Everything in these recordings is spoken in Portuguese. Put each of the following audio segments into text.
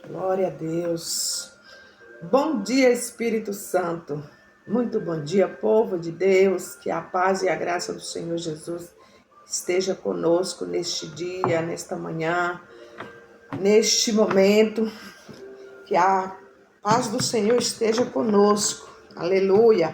Glória a Deus. Bom dia, Espírito Santo. Muito bom dia, povo de Deus. Que a paz e a graça do Senhor Jesus esteja conosco neste dia, nesta manhã, neste momento. Que a paz do Senhor esteja conosco. Aleluia.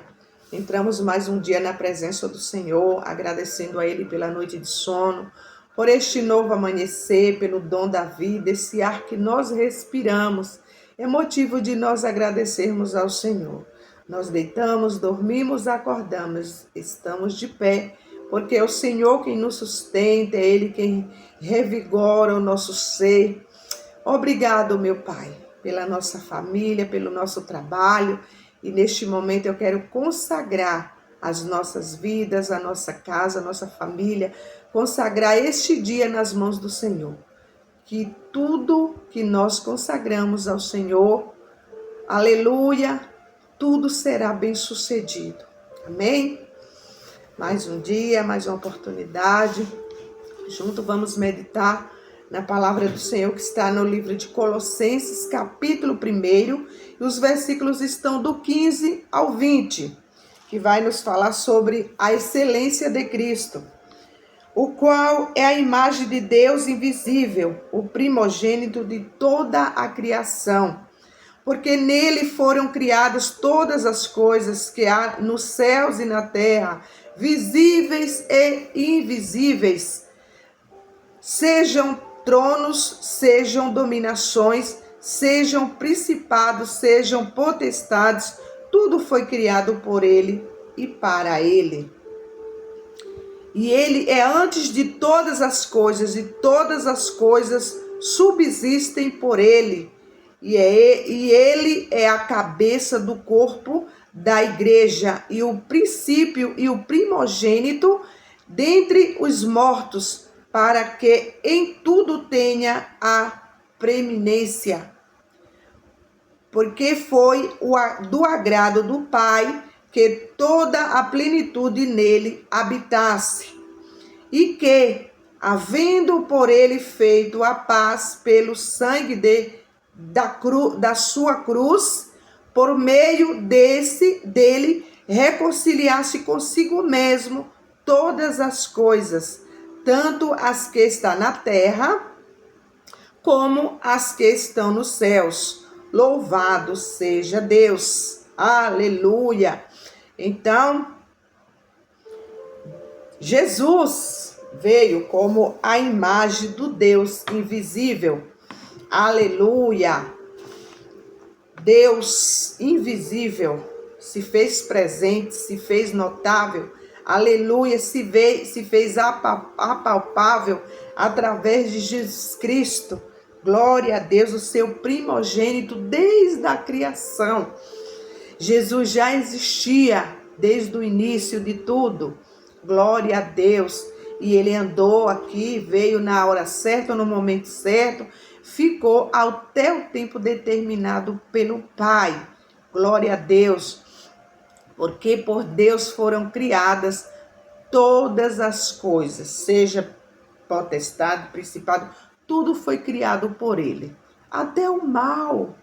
Entramos mais um dia na presença do Senhor, agradecendo a Ele pela noite de sono, por este novo amanhecer, pelo dom da vida, esse ar que nós respiramos. É motivo de nós agradecermos ao Senhor. Nós deitamos, dormimos, acordamos, estamos de pé, porque é o Senhor quem nos sustenta, é Ele quem revigora o nosso ser. Obrigado, meu Pai, pela nossa família, pelo nosso trabalho. E neste momento eu quero consagrar as nossas vidas, a nossa casa, a nossa família, consagrar este dia nas mãos do Senhor. Que tudo que nós consagramos ao Senhor, aleluia, tudo será bem sucedido. Amém? Mais um dia, mais uma oportunidade. Junto vamos meditar na palavra do Senhor que está no livro de Colossenses, capítulo 1, e os versículos estão do 15 ao 20, que vai nos falar sobre a excelência de Cristo, o qual é a imagem de Deus invisível, o primogênito de toda a criação, porque nele foram criadas todas as coisas que há nos céus e na terra, visíveis e invisíveis, sejam tronos, sejam dominações, sejam principados, sejam potestades, tudo foi criado por ele e para ele. E ele é antes de todas as coisas, e todas as coisas subsistem por ele. E ele é a cabeça do corpo da igreja, e o princípio e o primogênito dentre os mortos, para que em tudo tenha a preeminência. Porque foi do agrado do Pai que toda a plenitude nele habitasse, e que, havendo por ele feito a paz pelo sangue da sua cruz, por meio dele reconciliasse consigo mesmo todas as coisas, tanto as que estão na terra, como as que estão nos céus. Louvado seja Deus. Aleluia. Então, Jesus veio como a imagem do Deus invisível. Aleluia. Deus invisível se fez presente, se fez notável. Aleluia, se fez apalpável através de Jesus Cristo. Glória a Deus, o seu primogênito desde a criação. Jesus já existia desde o início de tudo. Glória a Deus. E ele andou aqui, veio na hora certa, no momento certo, ficou até o tempo determinado pelo Pai. Glória a Deus. Porque por Deus foram criadas todas as coisas, seja potestade, principado, tudo foi criado por ele. Até o mal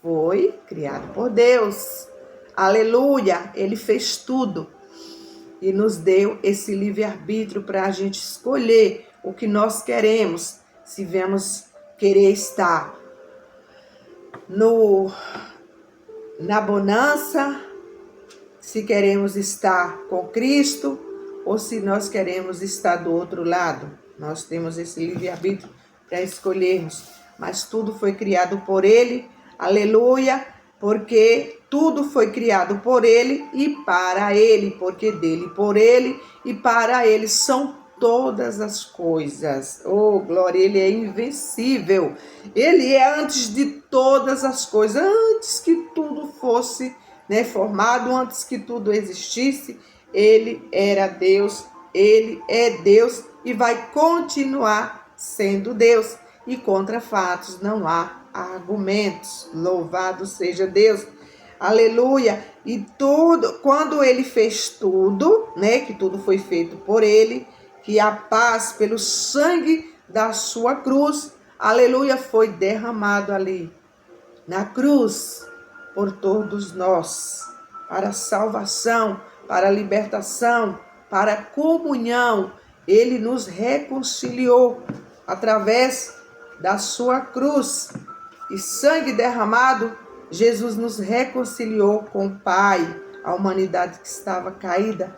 foi criado por Deus. Aleluia, ele fez tudo e nos deu esse livre-arbítrio para a gente escolher o que nós queremos, se vamos querer estar na bonança, se queremos estar com Cristo ou se nós queremos estar do outro lado. Nós temos esse livre-arbítrio para escolhermos, mas tudo foi criado por ele, aleluia, porque tudo foi criado por ele e para ele, porque dele, por ele e para ele são todas as coisas. Oh, glória, ele é invencível. Ele é antes de todas as coisas, antes que tudo fosse formado, antes que tudo existisse, ele era Deus, ele é Deus e vai continuar sendo Deus. E contra fatos não há argumentos. Louvado seja Deus. Aleluia. E tudo, quando ele fez tudo, que tudo foi feito por ele, que a paz pelo sangue da sua cruz, aleluia, foi derramado ali na cruz por todos nós, para salvação, para libertação, para comunhão. Ele nos reconciliou através da sua cruz e sangue derramado. Jesus nos reconciliou com o Pai, a humanidade que estava caída.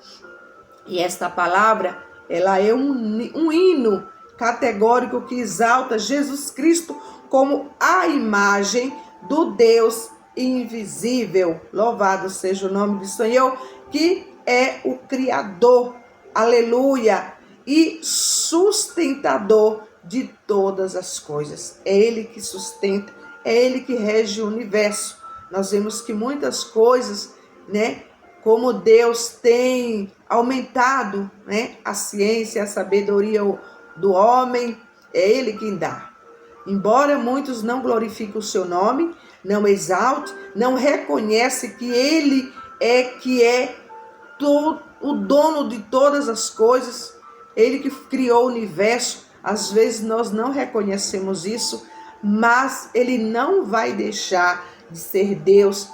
E esta palavra, ela é um hino categórico que exalta Jesus Cristo como a imagem do Deus invisível. Louvado seja o nome do Senhor, que é o Criador, aleluia, e sustentador de todas as coisas. É Ele que sustenta, é Ele que rege o universo. Nós vemos que muitas coisas, né, como Deus tem aumentado, né, a ciência, a sabedoria do homem, é Ele quem dá. Embora muitos não glorifiquem o seu nome, não exalte, não reconhece que Ele é o dono de todas as coisas, Ele que criou o universo. Às vezes nós não reconhecemos isso, mas Ele não vai deixar de ser Deus,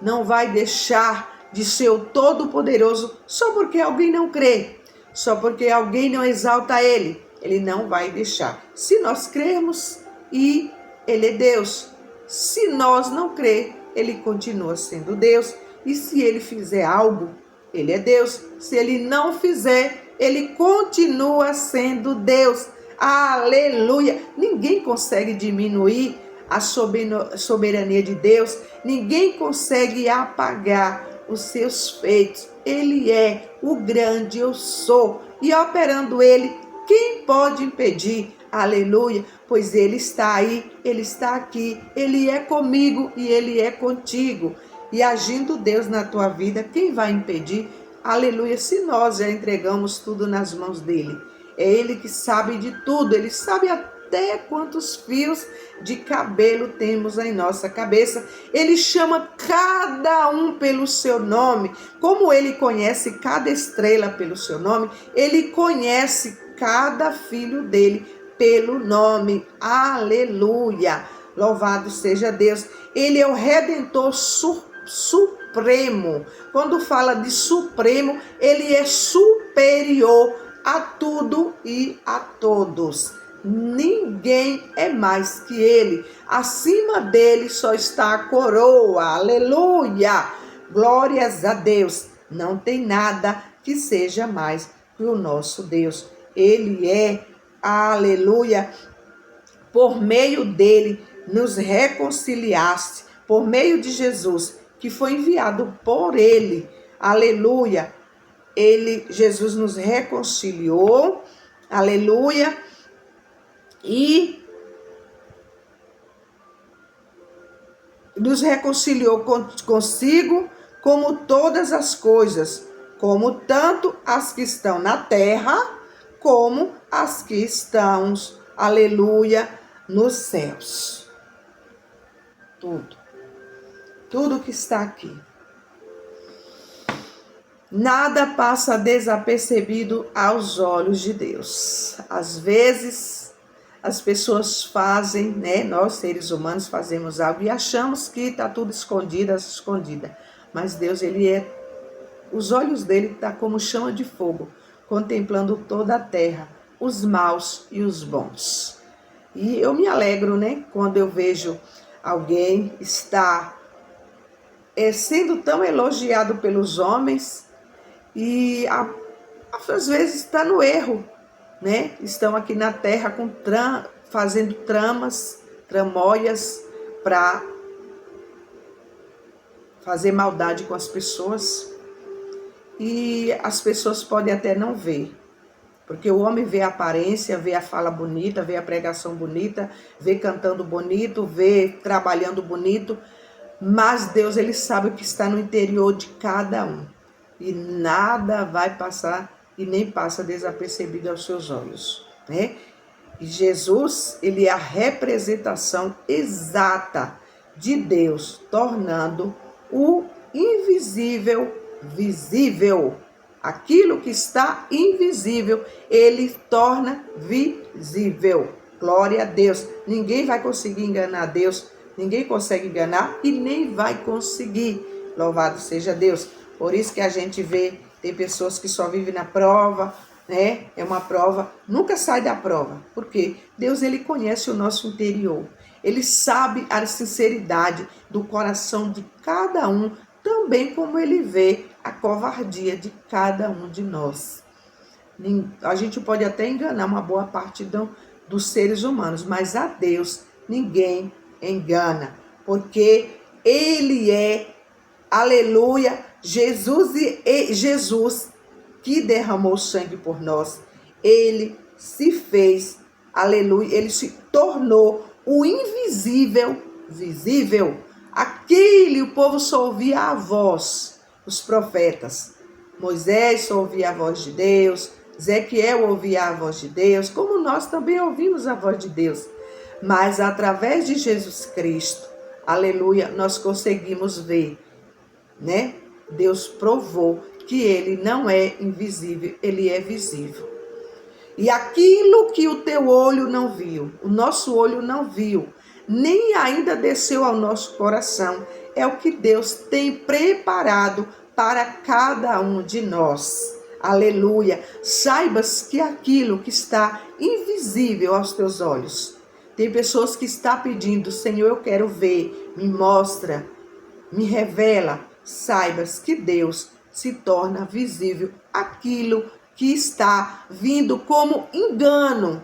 não vai deixar de ser o Todo-Poderoso só porque alguém não crê, só porque alguém não exalta Ele. Ele não vai deixar. Se nós crermos, e Ele é Deus. Se nós não crermos, Ele continua sendo Deus. E se Ele fizer algo, Ele é Deus. Se Ele não fizer, Ele continua sendo Deus. Aleluia! Ninguém consegue diminuir a soberania de Deus. Ninguém consegue apagar os seus feitos. Ele é o grande eu sou. E operando Ele, quem pode impedir? Aleluia, pois Ele está aí, Ele está aqui, Ele é comigo e Ele é contigo. E agindo Deus na tua vida, quem vai impedir? Aleluia, se nós já entregamos tudo nas mãos dEle. É Ele que sabe de tudo, Ele sabe até quantos fios de cabelo temos em nossa cabeça. Ele chama cada um pelo seu nome. Como Ele conhece cada estrela pelo seu nome, Ele conhece cada filho dEle pelo nome. Aleluia! Louvado seja Deus. Ele é o Redentor supremo. Quando fala de supremo, Ele é superior a tudo e a todos. Ninguém é mais que Ele. Acima dele só está a coroa. Aleluia! Glórias a Deus. Não tem nada que seja mais que o nosso Deus. Ele é, aleluia, por meio dele nos reconciliaste, por meio de Jesus, que foi enviado por ele, aleluia, Jesus nos reconciliou, aleluia, e nos reconciliou consigo, como todas as coisas, como tanto as que estão na terra, como as que estão, aleluia, nos céus. Tudo que está aqui. Nada passa desapercebido aos olhos de Deus. Às vezes, as pessoas fazem, né? Nós, seres humanos, fazemos algo e achamos que está tudo escondida. Mas Deus, os olhos dele estão como chama de fogo, contemplando toda a terra, os maus e os bons. E eu me alegro, né, quando eu vejo alguém estar sendo tão elogiado pelos homens e às vezes está no erro, né? Estão aqui na terra fazendo tramóias para fazer maldade com as pessoas. E as pessoas podem até não ver, porque o homem vê a aparência, vê a fala bonita, vê a pregação bonita, vê cantando bonito, vê trabalhando bonito, mas Deus, Ele sabe o que está no interior de cada um. E nada vai passar e nem passa desapercebido aos seus olhos, né? E Jesus, Ele é a representação exata de Deus, tornando o invisível visível. Aquilo que está invisível, Ele torna visível. Glória a Deus. Ninguém vai conseguir enganar Deus. Ninguém consegue enganar e nem vai conseguir. Louvado seja Deus. Por isso que a gente vê, tem pessoas que só vivem na prova, né? É uma prova, nunca sai da prova. Por quê? Deus, ele conhece o nosso interior. Ele sabe a sinceridade do coração de cada um, também como ele vê a covardia de cada um de nós. A gente pode até enganar uma boa parte dos seres humanos, mas a Deus ninguém engana, porque ele é, aleluia, Jesus que derramou sangue por nós. Ele se fez, aleluia, ele se tornou o invisível visível. Aquele, o povo só ouvia a voz, os profetas. Moisés só ouvia a voz de Deus, Ezequiel ouvia a voz de Deus, como nós também ouvimos a voz de Deus. Mas através de Jesus Cristo, aleluia, nós conseguimos ver, né? Deus provou que ele não é invisível, ele é visível. E aquilo que o teu olho não viu, o nosso olho não viu, nem ainda desceu ao nosso coração, é o que Deus tem preparado para cada um de nós. Aleluia. Saibas que aquilo que está invisível aos teus olhos, tem pessoas que estão pedindo, Senhor, eu quero ver, me mostra, me revela. Saibas que Deus se torna visível aquilo que está vindo como engano.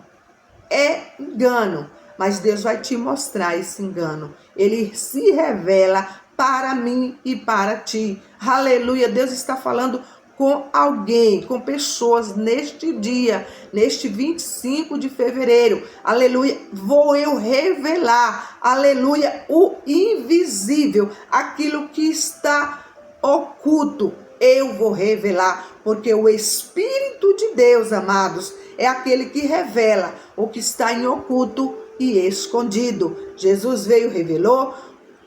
É engano, mas Deus vai te mostrar esse engano. Ele se revela para mim e para ti. Aleluia, Deus está falando com alguém, com pessoas neste dia, neste 25 de fevereiro. Aleluia, vou eu revelar, aleluia, o invisível, aquilo que está oculto. Eu vou revelar, porque o Espírito de Deus, amados, é aquele que revela o que está em oculto e escondido. Jesus veio, revelou,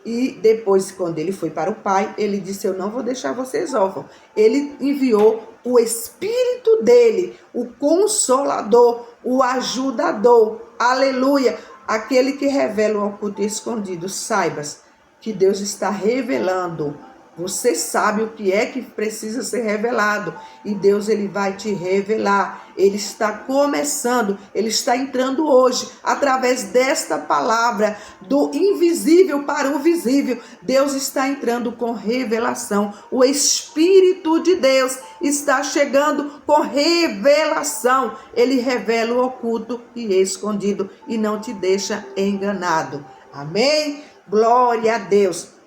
e depois, quando ele foi para o Pai, ele disse, eu não vou deixar vocês órfãos. Ele enviou o Espírito dele, o Consolador, o Ajudador, aleluia, aquele que revela o oculto e escondido. Saibas que Deus está revelando. Você sabe o que é que precisa ser revelado. E Deus, ele vai te revelar. Ele está começando, ele está entrando hoje, através desta palavra, do invisível para o visível. Deus está entrando com revelação. O Espírito de Deus está chegando com revelação. Ele revela o oculto e escondido e não te deixa enganado. Amém? Glória a Deus.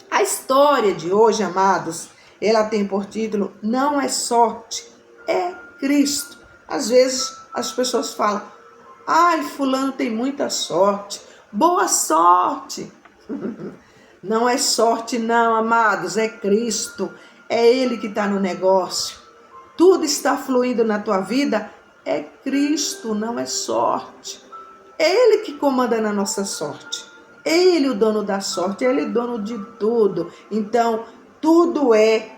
A história de hoje, amados, ela tem por título, não é sorte, é Cristo. Às vezes as pessoas falam, ai, fulano tem muita sorte, boa sorte. Não é sorte não, amados, é Cristo. É Ele que está no negócio. Tudo está fluindo na tua vida, é Cristo, não é sorte. É Ele que comanda na nossa sorte. Ele, o dono da sorte, ele é dono de tudo. Então, tudo é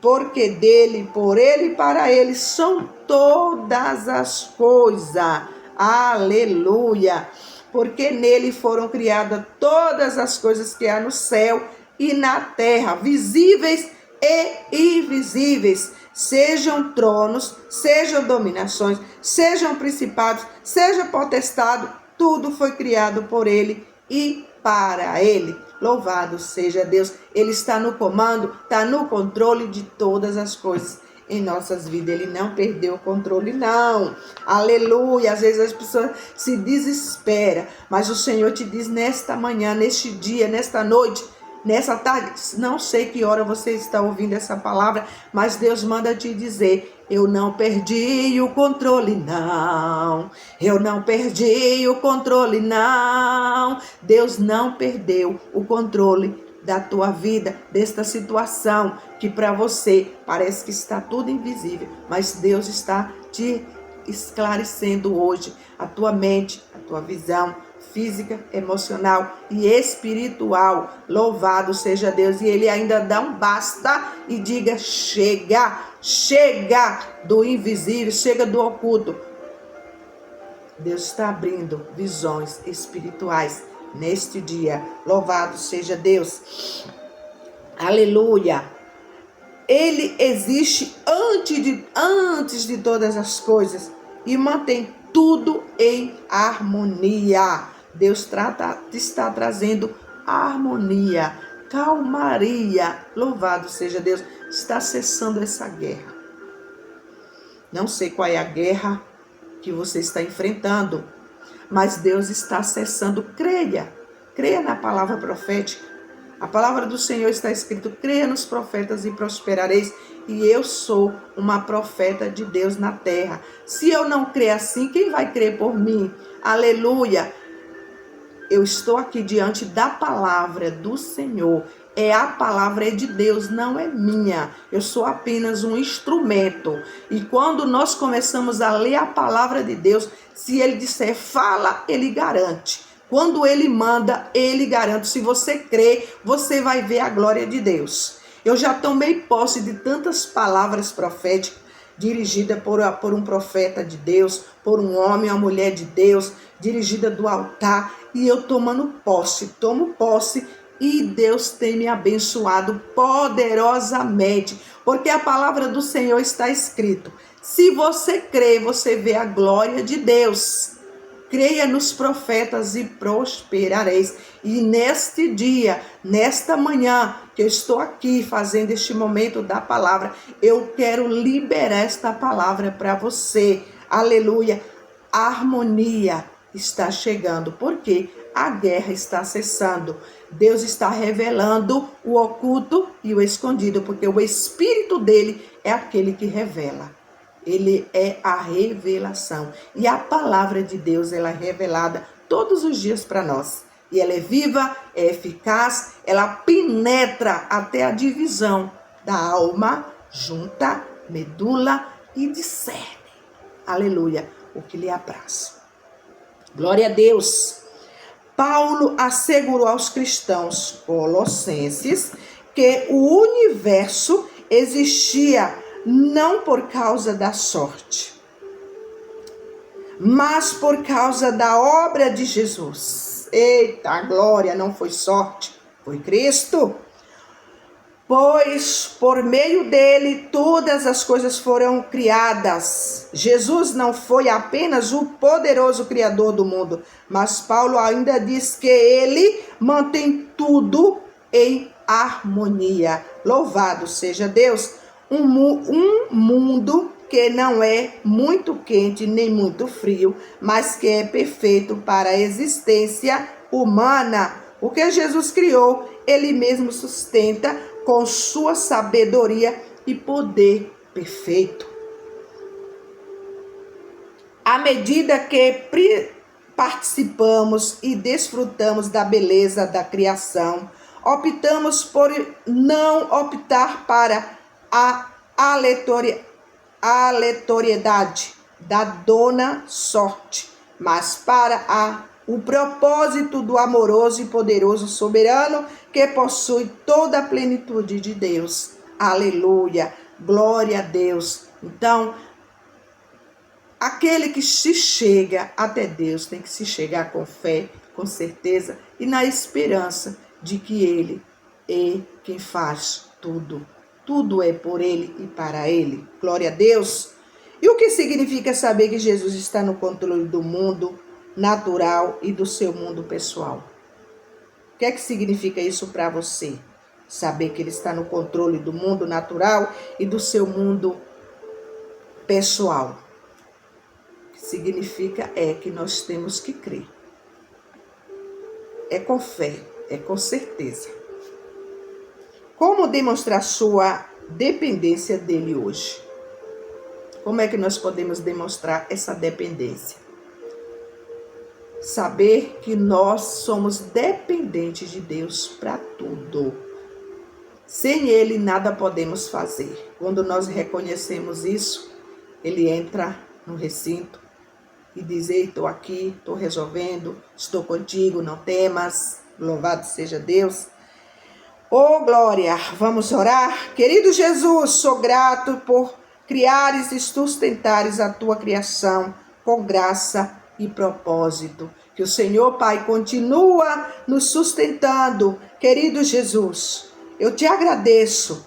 porque dele, por ele e para ele são todas as coisas. Aleluia! Porque nele foram criadas todas as coisas que há no céu e na terra, visíveis e invisíveis. Sejam tronos, sejam dominações, sejam principados, seja potestade, tudo foi criado por ele e para ele. Louvado seja Deus. Ele está no comando, está no controle de todas as coisas em nossas vidas. Ele não perdeu o controle, não. Aleluia. Às vezes as pessoas se desesperam, mas o Senhor te diz nesta manhã, neste dia, nesta noite, nessa tarde, não sei que hora você está ouvindo essa palavra, mas Deus manda te dizer, eu não perdi o controle, não. Eu não perdi o controle, não. Deus não perdeu o controle da tua vida, desta situação que para você parece que está tudo invisível, mas Deus está te esclarecendo hoje a tua mente, a tua visão física, emocional e espiritual. Louvado seja Deus. E ele ainda dá um basta e diga, chega, chega do invisível, chega do oculto. Deus está abrindo visões espirituais neste dia. Louvado seja Deus. Aleluia. Ele existe antes de todas as coisas e mantém tudo em harmonia. Deus está trazendo harmonia, calmaria. Louvado seja Deus. Está cessando essa guerra. Não sei qual é a guerra que você está enfrentando, mas Deus está cessando. Creia na palavra profética. A palavra do Senhor está escrito: creia nos profetas e prosperareis. E eu sou uma profeta de Deus na terra. Se eu não crer assim, quem vai crer por mim? Aleluia! Eu estou aqui diante da palavra do Senhor. A palavra é de Deus, não é minha. Eu sou apenas um instrumento. E quando nós começamos a ler a palavra de Deus, se Ele disser fala, Ele garante. Quando Ele manda, Ele garante. Se você crê, você vai ver a glória de Deus. Eu já tomei posse de tantas palavras proféticas dirigida por um profeta de Deus, por um homem ou uma mulher de Deus, dirigida do altar, e eu tomo posse, e Deus tem me abençoado poderosamente, porque a palavra do Senhor está escrito: se você crê, você vê a glória de Deus. Creia nos profetas e prosperareis. E neste dia, nesta manhã, que eu estou aqui fazendo este momento da palavra, eu quero liberar esta palavra para você. Aleluia. A harmonia está chegando, porque a guerra está cessando. Deus está revelando o oculto e o escondido, porque o Espírito dele é aquele que revela. Ele é a revelação. E a palavra de Deus, ela é revelada todos os dias para nós. E ela é viva, é eficaz, ela penetra até a divisão da alma, junta, medula e discerne. Aleluia, o que lhe apraz. Glória a Deus. Paulo assegurou aos cristãos colossenses que o universo existia não por causa da sorte, mas por causa da obra de Jesus. Eita, glória, não foi sorte, foi Cristo. Pois por meio dele todas as coisas foram criadas. Jesus não foi apenas o poderoso Criador do mundo, mas Paulo ainda diz que ele mantém tudo em harmonia. Louvado seja Deus. Um mundo que não é muito quente nem muito frio, mas que é perfeito para a existência humana. O que Jesus criou, ele mesmo sustenta com sua sabedoria e poder perfeito. À medida que participamos e desfrutamos da beleza da criação, optamos por não optar para a aleatoriedade da dona sorte, mas para o propósito do amoroso e poderoso soberano que possui toda a plenitude de Deus. Aleluia, glória a Deus. Então, aquele que se chega até Deus tem que se chegar com fé, com certeza e na esperança de que Ele é quem faz tudo. Tudo é por Ele e para Ele. Glória a Deus. E o que significa saber que Jesus está no controle do mundo natural e do seu mundo pessoal? O que é que significa isso para você? Saber que Ele está no controle do mundo natural e do seu mundo pessoal. O que significa que nós temos que crer. É com fé, é com certeza. Como demonstrar sua dependência dele hoje? Como é que nós podemos demonstrar essa dependência? Saber que nós somos dependentes de Deus para tudo. Sem Ele, nada podemos fazer. Quando nós reconhecemos isso, Ele entra no recinto e diz: ei, estou aqui, estou resolvendo, estou contigo, não temas. Louvado seja Deus. Oh, glória, vamos orar? Querido Jesus, sou grato por criares e sustentares a tua criação com graça e propósito. Que o Senhor, Pai, continua nos sustentando. Querido Jesus, eu te agradeço,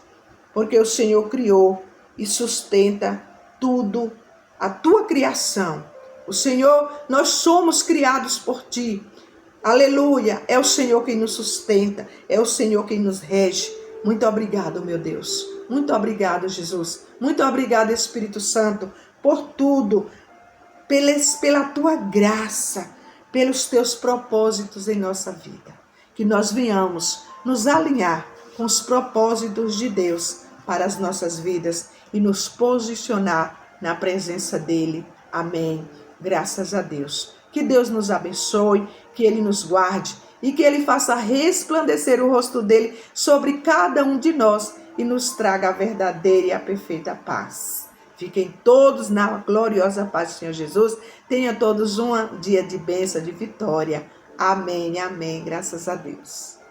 porque o Senhor criou e sustenta tudo, a tua criação. O Senhor, nós somos criados por ti. Aleluia, é o Senhor quem nos sustenta, é o Senhor quem nos rege. Muito obrigado, meu Deus. Muito obrigado, Jesus. Muito obrigado, Espírito Santo, por tudo, pela tua graça, pelos teus propósitos em nossa vida. Que nós venhamos nos alinhar com os propósitos de Deus para as nossas vidas e nos posicionar na presença dele. Amém. Graças a Deus. Que Deus nos abençoe, que Ele nos guarde e que Ele faça resplandecer o rosto dele sobre cada um de nós e nos traga a verdadeira e a perfeita paz. Fiquem todos na gloriosa paz do Senhor Jesus. Tenham todos um dia de bênção, de vitória. Amém, amém. Graças a Deus.